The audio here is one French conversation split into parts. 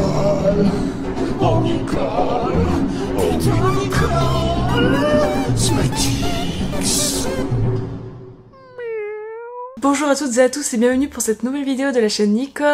Nicole, oh Nicole, oh tu Nicole, Smatix. Bonjour à toutes et à tous et bienvenue pour cette nouvelle vidéo de la chaîne Nicole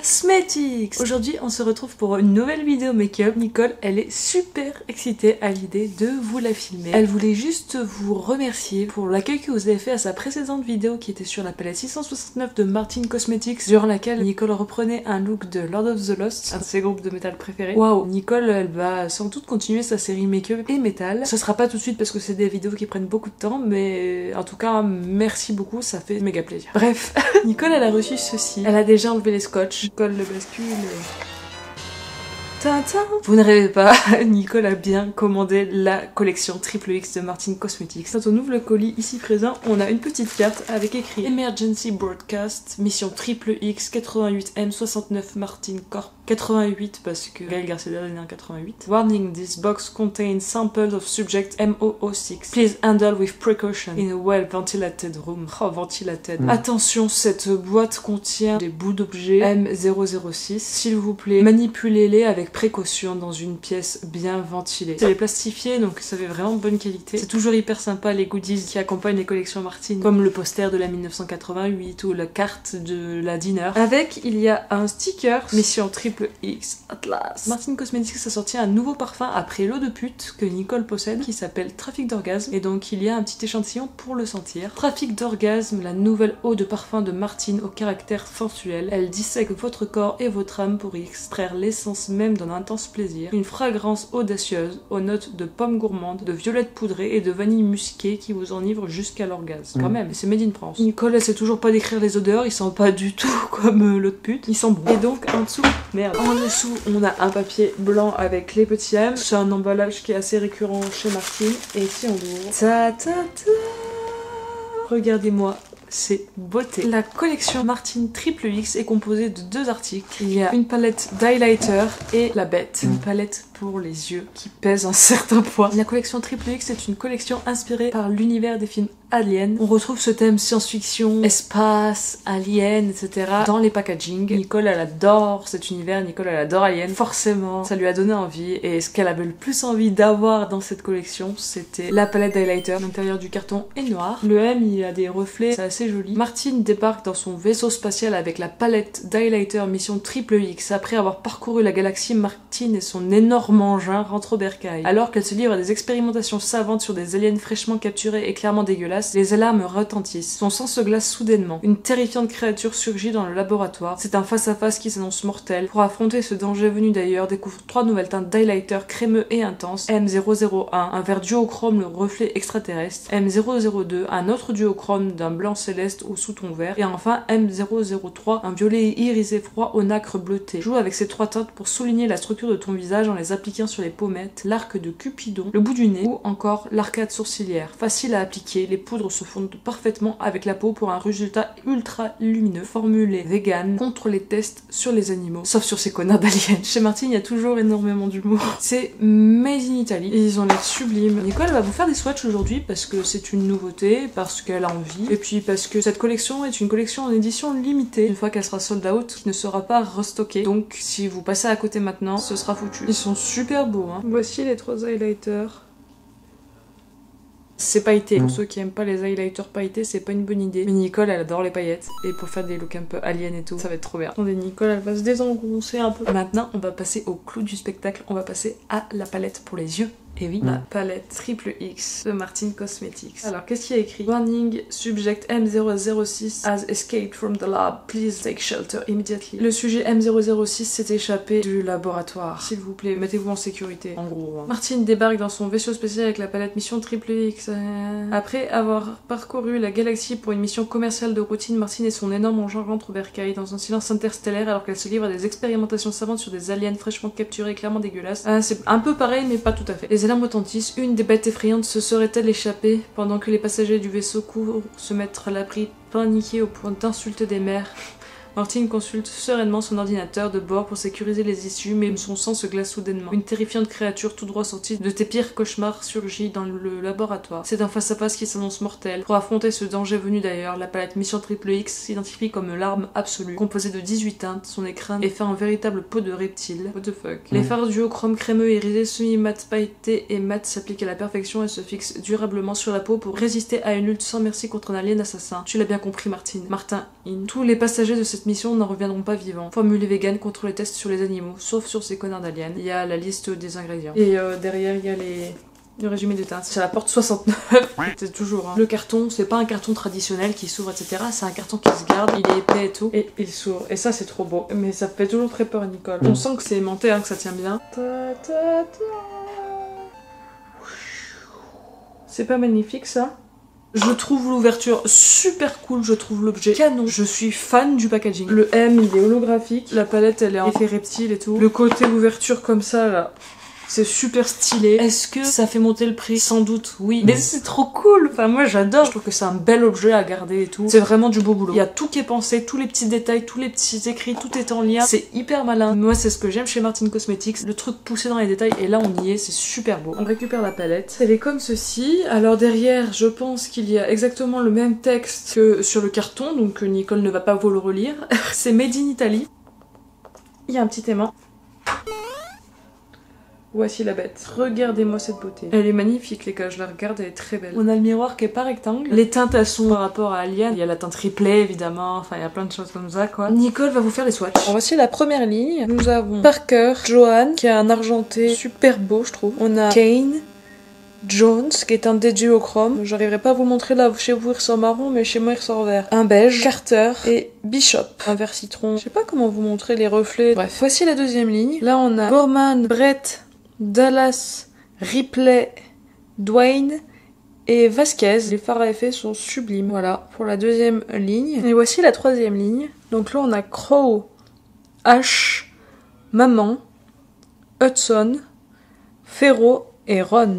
Smatix. Aujourd'hui on se retrouve pour une nouvelle vidéo make-up. Nicole elle est super excitée à l'idée de vous la filmer. Elle voulait juste vous remercier pour l'accueil que vous avez fait à sa précédente vidéo qui était sur la palette 669 de Martin Cosmetics, durant laquelle Nicole reprenait un look de Lord of the Lost, un de ses groupes de métal préférés. Waouh, Nicole elle va sans doute continuer sa série make-up et métal. Ce sera pas tout de suite parce que c'est des vidéos qui prennent beaucoup de temps, mais en tout cas merci beaucoup, ça fait méga plaisir. Bref, Nicole elle a reçu ceci. Elle a déjà enlevé les scotch. Nicole le bascule et... Tintin. Vous ne rêvez pas, Nicole a bien commandé la collection Triple X de Martin Cosmetics. Quand on ouvre le colis ici présent, on a une petite carte avec écrit Emergency Broadcast, mission Triple X 88M 69 Martin Corp. 88 parce que Gaël Garcia est né en 88. Warning, this box contains samples of subject MO06. Please handle with precaution in a well ventilated room. Oh, ventilated. Attention, cette boîte contient des bouts d'objets M006. S'il vous plaît, manipulez-les avec précaution dans une pièce bien ventilée. C'est plastifié, donc ça fait vraiment bonne qualité. C'est toujours hyper sympa les goodies qui accompagnent les collections Martin, comme le poster de la 1988 ou la carte de la dinner. Avec, il y a un sticker mission Triple X Atlas. Martin Cosmetics a sorti un nouveau parfum après l'eau de pute que Nicole possède qui s'appelle Trafic d'orgasme, et donc il y a un petit échantillon pour le sentir. Trafic d'orgasme, la nouvelle eau de parfum de Martin au caractère sensuel. Elle dissèque votre corps et votre âme pour y extraire l'essence même d'un intense plaisir. Une fragrance audacieuse aux notes de pommes gourmandes, de violettes poudrées et de vanille musquée qui vous enivre jusqu'à l'orgasme. Quand même, c'est made in France. Nicole elle sait toujours pas décrire les odeurs, ils sentent pas du tout comme l'autre pute, ils sentent bon. Et donc en dessous, merde, en dessous on a un papier blanc avec les petits M. C'est un emballage qui est assez récurrent chez Martin. Et si on l'ouvre, ta ta ta, regardez-moi ces beautés. La collection Martin Triple X est composée de deux articles. Il y a une palette d'highlighter et la bête, une palette pour les yeux qui pèse un certain poids. La collection Triple X est une collection inspirée par l'univers des films Alien. On retrouve ce thème science-fiction, espace, alien, etc. dans les packaging. Nicole elle adore cet univers, Nicole elle adore Alien. Forcément, ça lui a donné envie, et ce qu'elle avait le plus envie d'avoir dans cette collection, c'était la palette d'highlighter. L'intérieur du carton est noir. Le M il a des reflets, c'est assez joli. Martin débarque dans son vaisseau spatial avec la palette d'highlighter mission Triple X. Après avoir parcouru la galaxie, Martin et son énorme engin rentrent au bercail. Alors qu'elle se livre à des expérimentations savantes sur des aliens fraîchement capturés et clairement dégueulasses, les alarmes retentissent. Son sang se glace soudainement. Une terrifiante créature surgit dans le laboratoire. C'est un face-à-face qui s'annonce mortel. Pour affronter ce danger venu d'ailleurs, découvre 3 nouvelles teintes d'highlighter crémeux et intenses. M001, un vert duochrome le reflet extraterrestre. M002, un autre duochrome d'un blanc céleste au sous-ton vert. Et enfin M003, un violet irisé froid au nacre bleuté. Joue avec ces 3 teintes pour souligner la structure de ton visage en les appliquant sur les pommettes, l'arc de Cupidon, le bout du nez ou encore l'arcade sourcilière. Facile à appliquer, les poudres se fondent parfaitement avec la peau pour un résultat ultra lumineux, formulé vegan contre les tests sur les animaux, sauf sur ces connards d'aliens. Chez Martin, il y a toujours énormément d'humour. C'est made in Italy et ils ont l'air sublimes. Nicole va vous faire des swatchs aujourd'hui parce que c'est une nouveauté, parce qu'elle a envie, et puis parce que cette collection est une collection en édition limitée. Une fois qu'elle sera sold out, qui ne sera pas restockée. Donc si vous passez à côté maintenant, ce sera foutu. Ils sont super beaux, hein. Voici les 3 highlighters. C'est pailleté. Pour ceux qui aiment pas les highlighters pailletés, c'est pas une bonne idée. Mais Nicole, elle adore les paillettes. Et pour faire des looks un peu aliens et tout, ça va être trop bien. Attendez, Nicole, elle va se désengoncer un peu. Maintenant, on va passer au clou du spectacle. On va passer à la palette pour les yeux. Et oui, la palette Triple X de Martin Cosmetics. Alors, qu'est-ce qu'il y a écrit? Warning, subject M006 has escaped from the lab. Please take shelter immediately. Le sujet M006 s'est échappé du laboratoire. S'il vous plaît, mettez-vous en sécurité. En gros. Hein. Martin débarque dans son vaisseau spécial avec la palette mission Triple X. Après avoir parcouru la galaxie pour une mission commerciale de routine, Martin et son énorme engin rentrent au bercail dans un silence interstellaire alors qu'elle se livre à des expérimentations savantes sur des aliens fraîchement capturés, clairement dégueulasses. C'est un peu pareil, mais pas tout à fait. Les alarmes retentissent. Une des bêtes effrayantes se serait-elle échappée pendant que les passagers du vaisseau courent se mettre à l'abri, paniqués au point d'insulter des mères. Martine consulte sereinement son ordinateur de bord pour sécuriser les issues, mais son sang se glace soudainement. Une terrifiante créature tout droit sortie de tes pires cauchemars surgit dans le laboratoire. C'est un face-à-face qui s'annonce mortel. Pour affronter ce danger venu d'ailleurs, la palette Mission Triple X s'identifie comme l'arme absolue. Composée de 18 teintes, son écran est fait en véritable peau de reptile. What the fuck. Les fards duochrome crémeux irisé, semi-mat pailleté et mat s'appliquent à la perfection et se fixent durablement sur la peau pour résister à une lutte sans merci contre un alien assassin. Tu l'as bien compris, Martine. Martin In. Tous les passagers de cette mission n'en reviendront pas vivants. Formule vegan contre les tests sur les animaux, sauf sur ces connards d'aliens. Il y a la liste des ingrédients. Et derrière, il y a le résumé des teintes. C'est la porte 69. C'est toujours le carton, c'est pas un carton traditionnel qui s'ouvre, etc. C'est un carton qui se garde, il est épais et tout. Et il s'ouvre. Et ça, c'est trop beau. Mais ça fait toujours très peur, Nicole. On sent que c'est aimanté, hein, que ça tient bien. C'est pas magnifique, ça? Je trouve l'ouverture super cool, je trouve l'objet canon. Je suis fan du packaging. Le M, il est holographique. La palette, elle est en effet reptile et tout. Le côté ouverture comme ça, là, c'est super stylé. Est-ce que ça fait monter le prix? Sans doute, oui. Mais c'est trop cool. Enfin, moi, j'adore. Je trouve que c'est un bel objet à garder et tout. C'est vraiment du beau boulot. Il y a tout qui est pensé, tous les petits détails, tous les petits écrits, tout est en lien. C'est hyper malin. Moi, c'est ce que j'aime chez Martine Cosmetics. Le truc poussé dans les détails. Et là, on y est. C'est super beau. On récupère la palette. Elle est comme ceci. Alors derrière, je pense qu'il y a exactement le même texte que sur le carton. Donc Nicole ne va pas vous le relire. C'est Made in Italy. Il y a un petit aimant. Voici la bête. Regardez-moi cette beauté. Elle est magnifique, les gars, je la regarde, elle est très belle. On a le miroir qui est pas rectangle. Les teintes, elles sont par rapport à Alien. Il y a la teinte replay, évidemment. Enfin, il y a plein de choses comme ça, quoi. Nicole va vous faire les swatchs. Alors, voici la première ligne. Nous avons Parker, Johan, qui a un argenté super beau, je trouve. On a Kane, Jones, qui est un duochrome. J'arriverai pas à vous montrer là, chez vous il ressort marron, mais chez moi il ressort vert. Un beige, Carter et Bishop, un vert citron. Je sais pas comment vous montrer les reflets. Bref, voici la deuxième ligne. Là on a Borman, Brett, Dallas, Ripley, Dwayne et Vasquez. Les fards à effet sont sublimes. Voilà, pour la deuxième ligne. Et voici la troisième ligne. Donc là on a Crow, Ash, Maman, Hudson, Ferro et Ron.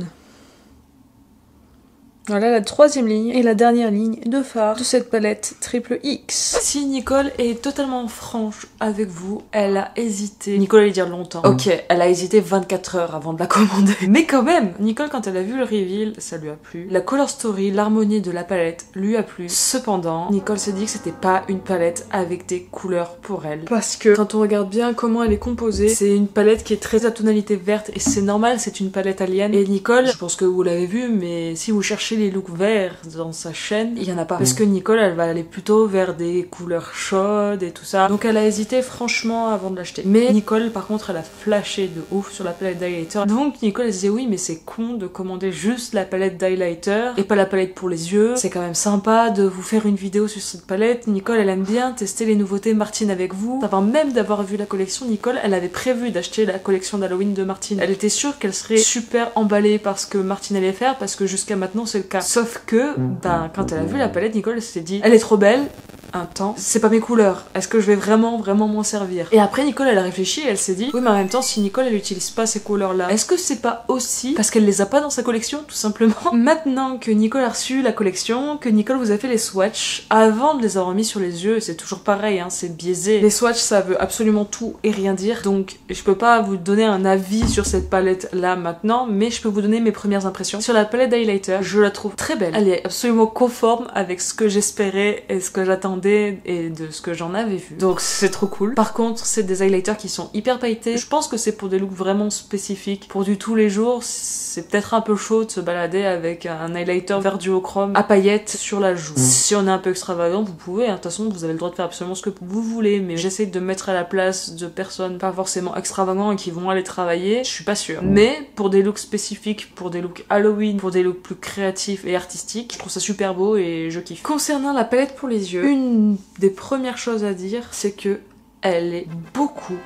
Voilà la troisième ligne et la dernière ligne de phare de cette palette Triple X. Si Nicole est totalement franche avec vous, elle a hésité. Nicole allait dire longtemps. Ok, elle a hésité 24 heures avant de la commander. Mais quand même, Nicole, quand elle a vu le reveal, ça lui a plu. La color story, l'harmonie de la palette lui a plu. Cependant, Nicole s'est dit que c'était pas une palette avec des couleurs pour elle. Parce que quand on regarde bien comment elle est composée, c'est une palette qui est très à tonalité verte et c'est normal, c'est une palette alien. Et Nicole, je pense que vous l'avez vu, mais si vous cherchez les looks verts dans sa chaîne, il y en a pas. Parce que Nicole, elle va aller plutôt vers des couleurs chaudes et tout ça. Donc elle a hésité franchement avant de l'acheter. Mais Nicole, par contre, elle a flashé de ouf sur la palette d'highlighter. Donc Nicole, elle disait oui, mais c'est con de commander juste la palette d'highlighter et pas la palette pour les yeux. C'est quand même sympa de vous faire une vidéo sur cette palette. Nicole, elle aime bien tester les nouveautés Martine avec vous. Avant même d'avoir vu la collection, Nicole, elle avait prévu d'acheter la collection d'Halloween de Martine. Elle était sûre qu'elle serait super emballée par ce que Martine allait faire parce que jusqu'à maintenant, c'est le cas. Sauf que, quand elle a vu la palette, Nicole s'est dit, elle est trop belle, un temps, c'est pas mes couleurs, est-ce que je vais vraiment m'en servir? Et après Nicole, elle a réfléchi et elle s'est dit, oui mais en même temps, si Nicole elle utilise pas ces couleurs là, est-ce que c'est pas aussi parce qu'elle les a pas dans sa collection, tout simplement? Maintenant que Nicole a reçu la collection, que Nicole vous a fait les swatchs, avant de les avoir mis sur les yeux, c'est toujours pareil, hein, c'est biaisé. Les swatchs, ça veut absolument tout et rien dire, donc je peux pas vous donner un avis sur cette palette là maintenant, mais je peux vous donner mes premières impressions. Sur la palette d'highlighter, je la trouve très belle. Elle est absolument conforme avec ce que j'espérais et ce que j'attendais et de ce que j'en avais vu. Donc c'est trop cool. Par contre, c'est des highlighters qui sont hyper pailletés. Je pense que c'est pour des looks vraiment spécifiques. Pour du tous les jours, c'est peut-être un peu chaud de se balader avec un highlighter vert duochrome à paillettes sur la joue. Si on est un peu extravagant, vous pouvez. De toute façon, vous avez le droit de faire absolument ce que vous voulez. Mais j'essaie de me mettre à la place de personnes pas forcément extravagants et qui vont aller travailler. Je suis pas sûre. Mais pour des looks spécifiques, pour des looks Halloween, pour des looks plus créatifs et artistiques, je trouve ça super beau et je kiffe. Concernant la palette pour les yeux, une des premières choses à dire, c'est que elle est beaucoup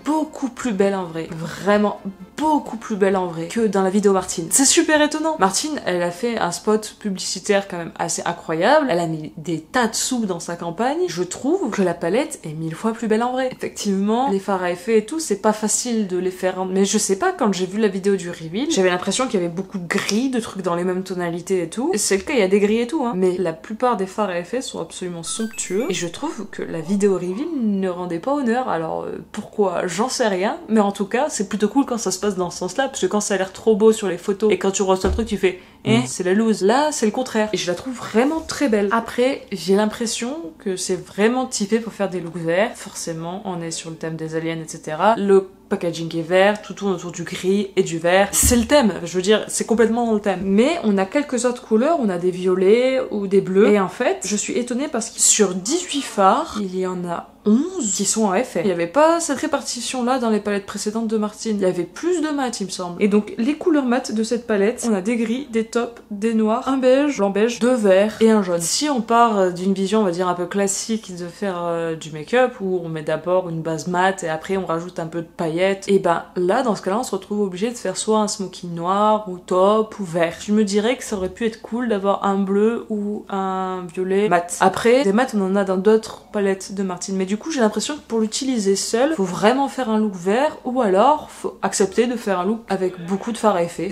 beaucoup plus belle en vrai. Vraiment beaucoup plus belle en vrai que dans la vidéo Martine. C'est super étonnant. Martine, elle a fait un spot publicitaire quand même assez incroyable. Elle a mis des tas de sous dans sa campagne. Je trouve que la palette est 1000 fois plus belle en vrai. Effectivement, les fards à effet et tout, c'est pas facile de les faire. Mais je sais pas, quand j'ai vu la vidéo du reveal, j'avais l'impression qu'il y avait beaucoup de gris, de trucs dans les mêmes tonalités et tout. Et c'est le cas, il y a des gris et tout, hein. Mais la plupart des fards à effet sont absolument somptueux. Et je trouve que la vidéo reveal ne rendait pas honneur. Alors pourquoi? J'en sais rien. Mais en tout cas, c'est plutôt cool quand ça se passe dans ce sens-là, parce que quand ça a l'air trop beau sur les photos et quand tu reçois le truc, tu fais c'est la loose. Là, c'est le contraire. Et je la trouve vraiment très belle. Après, j'ai l'impression que c'est vraiment typé pour faire des looks verts. Forcément, on est sur le thème des aliens, etc. Le packaging est vert, tout tourne autour du gris et du vert. C'est le thème, je veux dire, c'est complètement dans le thème. Mais on a quelques autres couleurs, on a des violets ou des bleus. Et en fait, je suis étonnée parce que sur 18 fards, il y en a 11 qui sont en effet. Il n'y avait pas cette répartition-là dans les palettes précédentes de Martine. Il y avait plus de mat, il me semble. Et donc, les couleurs mat de cette palette, on a des gris, des taupe, des noirs, un beige, blanc beige, deux verts et un jaune. Si on part d'une vision, on va dire, un peu classique de faire du make-up, où on met d'abord une base mat et après on rajoute un peu de paillettes, et ben là, dans ce cas-là, on se retrouve obligé de faire soit un smoking noir, ou taupe, ou vert. Je me dirais que ça aurait pu être cool d'avoir un bleu ou un violet mat. Après, des mats, on en a dans d'autres palettes de Martine, mais du coup, j'ai l'impression que pour l'utiliser seul, faut vraiment faire un look vert, ou alors, faut accepter de faire un look avec beaucoup de fard à effet.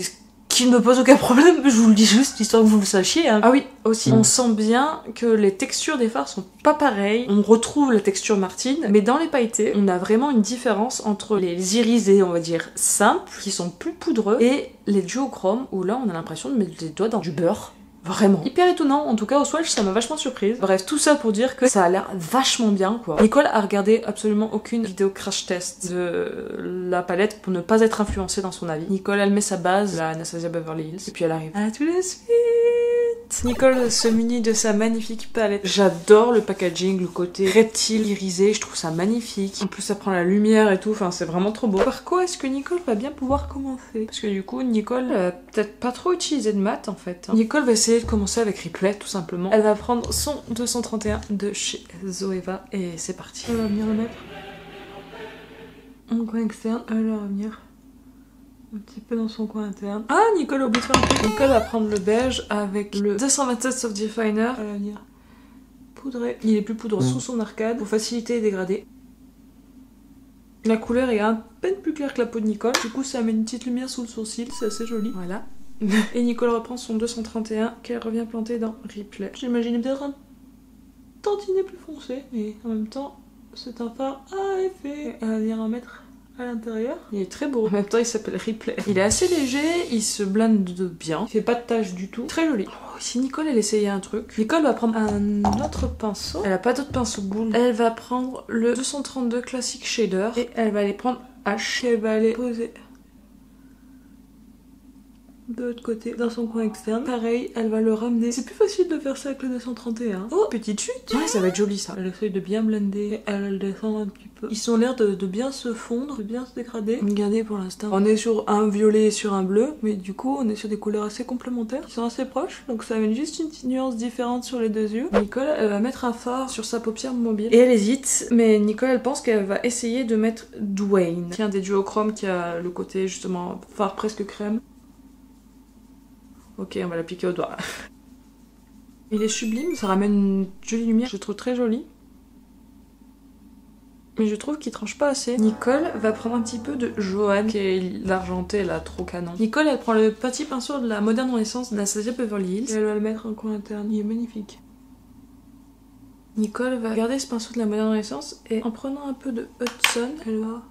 Qui ne me pose aucun problème, je vous le dis juste, histoire que vous le sachiez. Hein. Ah oui, aussi, on sent bien que les textures des fards sont pas pareilles. On retrouve la texture Martine, mais dans les pailletés, on a vraiment une différence entre les irisés, on va dire, simples, qui sont plus poudreux, et les duochromes, où là, on a l'impression de mettre les doigts dans du beurre. Vraiment. Hyper étonnant, en tout cas au swatch ça m'a vachement surprise. Bref, tout ça pour dire que ça a l'air vachement bien quoi. Nicole a regardé absolument aucune vidéo crash test de la palette pour ne pas être influencée dans son avis. Nicole elle met sa base, la Anastasia Beverly Hills, et puis elle arrive à tout de suite. Nicole se munit de sa magnifique palette. J'adore le packaging, le côté reptile irisé, je trouve ça magnifique. En plus ça prend la lumière et tout, enfin c'est vraiment trop beau. Par quoi est-ce que Nicole va bien pouvoir commencer? Parce que du coup Nicole peut-être pas trop utilisé de mat en fait. Nicole va essayer de commencer avec Ripley tout simplement. Elle va prendre son 231 de chez Zoeva et c'est parti. Elle va venir le mettre en coin externe, elle va venir un petit peu dans son coin interne. Ah, Nicole a oublié de faire un truc. Nicole va prendre le beige avec le 227 Soft Definer. Elle va venir poudrer. Il est plus poudreux sous son arcade pour faciliter les dégradés. La couleur est à peine plus claire que la peau de Nicole. Du coup, ça met une petite lumière sous le sourcil. C'est assez joli. Voilà. Et Nicole reprend son 231 qu'elle revient planter dans Ripley. J'imaginais peut-être un tantinet plus foncé, mais en même temps, c'est un fard à effet. Elle va venir en mettre à l'intérieur. Il est très beau. En même temps, il s'appelle Ripley. Il est assez léger, il se blende bien. Il fait pas de taches du tout. Très joli. Oh, si Nicole, elle essayait un truc. Nicole va prendre un autre pinceau. Elle a pas d'autre pinceau boule. Elle va prendre le 232 Classic Shader et elle va aller prendre H. Elle va aller poser de l'autre côté, dans son coin externe. Pareil, elle va le ramener. C'est plus facile de faire ça avec le 231. Oh, petite chute. Ouais, ça va être joli ça. Elle essaye de bien blender et elle le descend un petit peu. Ils ont l'air de bien se fondre, de bien se dégrader. Regardez pour l'instant. On est sur un violet et sur un bleu, mais du coup, on est sur des couleurs assez complémentaires, qui sont assez proches. Donc ça amène juste une petite nuance différente sur les deux yeux. Nicole, elle va mettre un fard sur sa paupière mobile. Et elle hésite, mais Nicole, elle pense qu'elle va essayer de mettre Dwayne. Tiens, des duochromes qui a le côté justement fard presque crème. Ok, on va l'appliquer au doigt. Il est sublime, ça ramène une jolie lumière, je le trouve très joli. Mais je trouve qu'il tranche pas assez. Nicole va prendre un petit peu de Joanne, qui est l'argenté là, trop canon. Nicole, elle prend le petit pinceau de la Moderne Renaissance d'Anastasia Beverly Hills et elle va le mettre en coin interne. Il est magnifique. Nicole va garder ce pinceau de la Moderne Renaissance et en prenant un peu de Hudson, elle va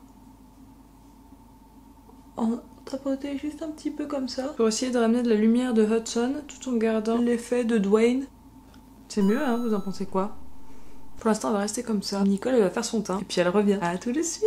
en tapoter juste un petit peu comme ça pour essayer de ramener de la lumière de Hudson tout en gardant l'effet de Dwayne. C'est mieux, hein, vous en pensez quoi? Pour l'instant, on va rester comme ça. Nicole, elle va faire son teint et puis elle revient. À tout de suite.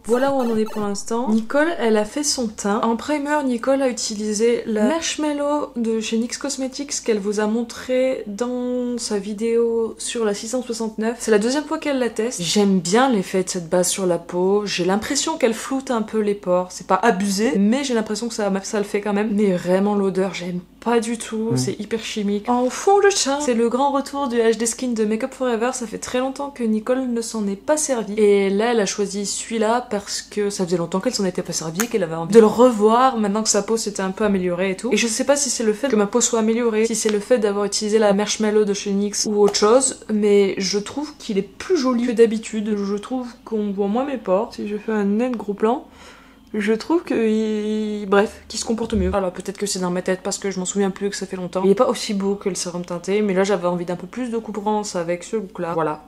Voilà où on en est pour l'instant. Nicole, elle a fait son teint. En primer, Nicole a utilisé la Marshmallow de chez NYX Cosmetics qu'elle vous a montré dans sa vidéo sur la 669. C'est la deuxième fois qu'elle la teste. J'aime bien l'effet de cette base sur la peau. J'ai l'impression qu'elle floute un peu les pores. C'est pas abusé, mais j'ai l'impression que ça le fait quand même. Mais vraiment l'odeur, j'aime pas du tout, c'est hyper chimique. En fond de teint, c'est le grand retour du HD Skin de Make Up Forever. Ça fait très longtemps que Nicole ne s'en est pas servie. Et là, elle a choisi celui-là parce que ça faisait longtemps qu'elle s'en était pas servie, qu'elle avait envie de le revoir maintenant que sa peau s'était un peu améliorée et tout. Et je sais pas si c'est le fait que ma peau soit améliorée, si c'est le fait d'avoir utilisé la Marshmallow de chez NYX ou autre chose, mais je trouve qu'il est plus joli que d'habitude. Je trouve qu'on voit moins mes pores. Si je fais un net gros plan, je trouve que bref, qu'il se comporte mieux. Alors peut-être que c'est dans ma tête parce que je m'en souviens plus, que ça fait longtemps. Il est pas aussi beau que le sérum teinté, mais là j'avais envie d'un peu plus de couvrance avec ce look là. Voilà.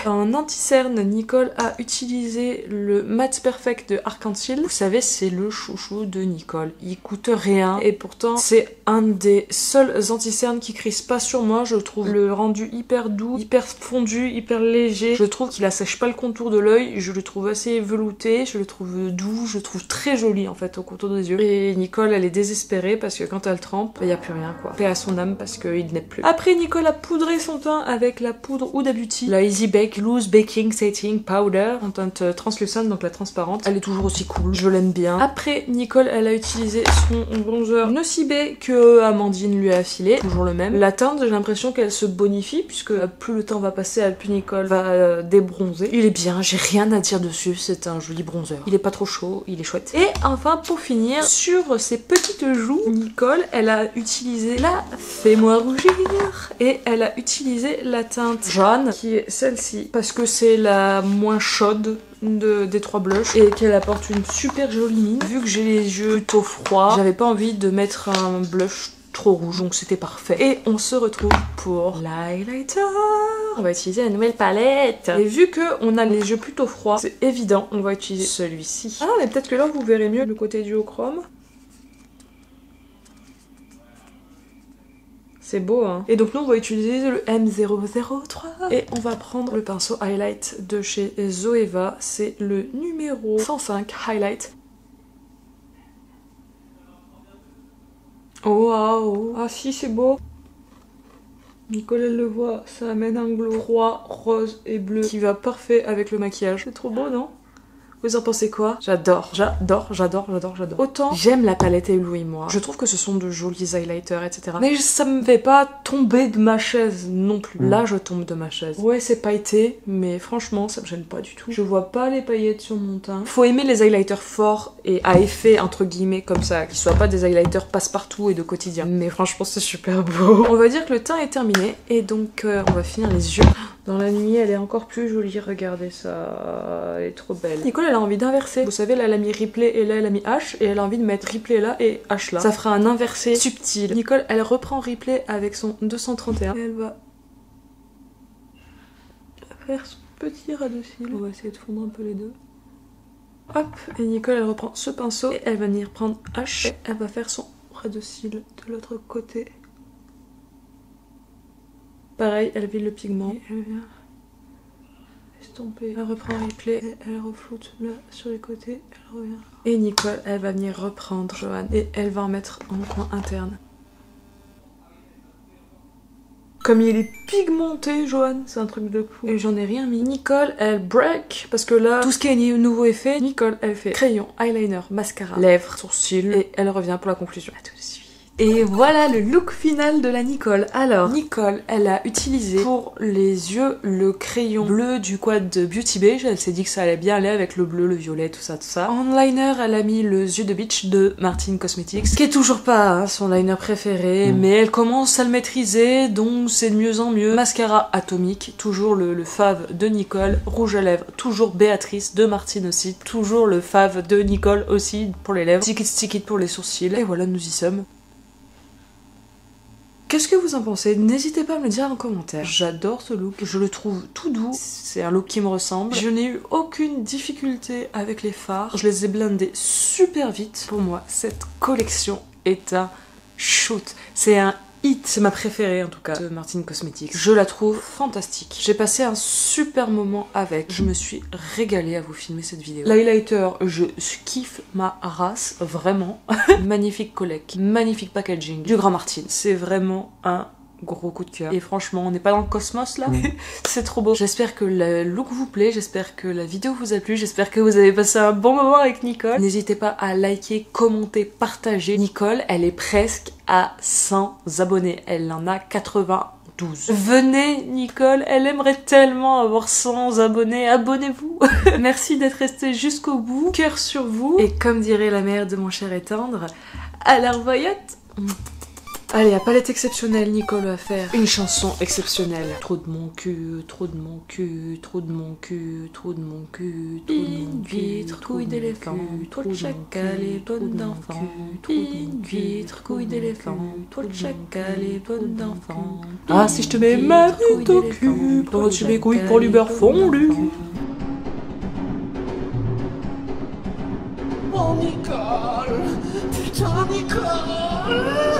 En anti-cerne, Nicole a utilisé le Matte Perfect de Arc-en-Ciel. Vous savez, c'est le chouchou de Nicole. Il coûte rien et pourtant c'est un des seuls anti-cernes qui crisse pas sur moi. Je trouve le rendu hyper doux, hyper fondu, hyper léger. Je trouve qu'il assèche pas le contour de l'œil. Je le trouve assez velouté, je le trouve doux, je le trouve très joli en fait au contour des yeux. Et Nicole, elle est désespérée parce que quand elle trempe, il y a plus rien quoi. Paix à son âme parce qu'il n'est plus. Après, Nicole a poudré son teint avec la poudre Huda Beauty, la Easy Bake Loose Baking Setting Powder en teinte translucente, donc la transparente. Elle est toujours aussi cool, je l'aime bien. Après, Nicole, elle a utilisé son bronzer Nocibé que Amandine lui a affilé, toujours le même. La teinte, j'ai l'impression qu'elle se bonifie puisque plus le temps va passer, plus Nicole va débronzer. Il est bien, j'ai rien à dire dessus, c'est un joli bronzer. Il est pas trop chaud, il est chouette. Et enfin, pour finir, sur ses petites joues, Nicole, elle a utilisé la Fais-moi rougir et elle a utilisé la teinte jaune qui est celle-ci parce que c'est la moins chaude des trois blushs et qu'elle apporte une super jolie mine. Vu que j'ai les yeux plutôt froids, j'avais pas envie de mettre un blush trop rouge, donc c'était parfait. Et on se retrouve pour l'highlighter. On va utiliser la nouvelle palette. Et vu que on a les yeux plutôt froids, c'est évident, on va utiliser celui-ci. Ah, mais peut-être que là vous verrez mieux le côté duochrome. C'est beau, hein. Et donc nous on va utiliser le M003 et on va prendre le pinceau highlight de chez Zoeva. C'est le numéro 105 highlight. Oh waouh. Ah si, c'est beau. Nicole elle le voit, ça amène un glow froid, rose et bleu qui va parfait avec le maquillage. C'est trop beau, non? Vous en pensez quoi? J'adore, j'adore, j'adore, j'adore, j'adore. Autant j'aime la palette éblouis-moi, je trouve que ce sont de jolis highlighters, etc. Mais ça me fait pas tomber de ma chaise non plus. Là, je tombe de ma chaise. Ouais, c'est pailleté, mais franchement, ça me gêne pas du tout. Je vois pas les paillettes sur mon teint. Faut aimer les highlighters forts et à effet, entre guillemets, comme ça, qui soient pas des highlighters passe-partout et de quotidien. Mais franchement, c'est super beau. On va dire que le teint est terminé, et donc on va finir les yeux. Dans la nuit, elle est encore plus jolie, regardez ça, elle est trop belle. Nicole, elle a envie d'inverser. Vous savez, là, elle a mis Ripley et là, elle a mis H, et elle a envie de mettre Ripley là et H là. Ça fera un inversé subtil. Nicole, elle reprend Ripley avec son 231, et elle va faire son petit ras de cils. On va essayer de fondre un peu les deux. Hop, et Nicole, elle reprend ce pinceau, et elle va venir prendre H, et elle va faire son ras de cils de l'autre côté. Pareil, elle vide le pigment et elle vient estomper. Elle reprend Ripley et elle refloute là sur les côtés, elle revient. Et Nicole, elle va venir reprendre Joanne et elle va en mettre en coin interne. Comme il est pigmenté, Joanne, c'est un truc de fou. Et j'en ai rien mis. Nicole, elle break, parce que là, tout ce qui est nouveau est fait. Nicole, elle fait crayon, eyeliner, mascara, lèvres, sourcils, et elle revient pour la conclusion. À tout de suite. Et voilà le look final de la Nicole. Alors, Nicole, elle a utilisé pour les yeux le crayon bleu du quad de Beauty Beige. Elle s'est dit que ça allait bien aller avec le bleu, le violet, tout ça, tout ça. En liner, elle a mis le yeux de Beach de Martin Cosmetics, qui est toujours pas son liner préféré, mais elle commence à le maîtriser, donc c'est de mieux en mieux. Mascara atomique, toujours le fave de Nicole. Rouge à lèvres, toujours Béatrice de Martin aussi. Toujours le fave de Nicole aussi pour les lèvres. Stick it pour les sourcils. Et voilà, nous y sommes. Qu'est-ce que vous en pensez? N'hésitez pas à me le dire en commentaire. J'adore ce look, je le trouve tout doux, c'est un look qui me ressemble. Je n'ai eu aucune difficulté avec les fards, je les ai blendés super vite. Pour moi, cette collection est un shoot, c'est un hit, c'est ma préférée en tout cas de Martin Cosmetics. Je la trouve fantastique. J'ai passé un super moment avec, je me suis régalée à vous filmer cette vidéo. L'highlighter, je kiffe ma race, vraiment. Magnifique collecte, magnifique packaging du Grand Martin. C'est vraiment un gros coup de cœur. Et franchement, on n'est pas dans le cosmos là. C'est trop beau. J'espère que le look vous plaît, j'espère que la vidéo vous a plu, j'espère que vous avez passé un bon moment avec Nicole. N'hésitez pas à liker, commenter, partager. Nicole, elle est presque à 100 abonnés. Elle en a 92. Venez, Nicole, elle aimerait tellement avoir 100 abonnés. Abonnez-vous. Merci d'être resté jusqu'au bout. Cœur sur vous. Et comme dirait la mère de mon cher et tendre, à la revoyette. Allez, à palette exceptionnelle, Nicole va faire une chanson exceptionnelle. Trop de mon cul, trop de mon cul, trop de mon cul, trop de mon cul, trop de mon cul, couille d'éléphant, trop de chacal et bonne d'enfant, une vitre, couille d'éléphant, trop de chacal et bonne d'enfant. Ah, si je te mets ma bite au cul, prends-tu mes couilles pour du beurre fondu? Oh Nicole, putain Nicole.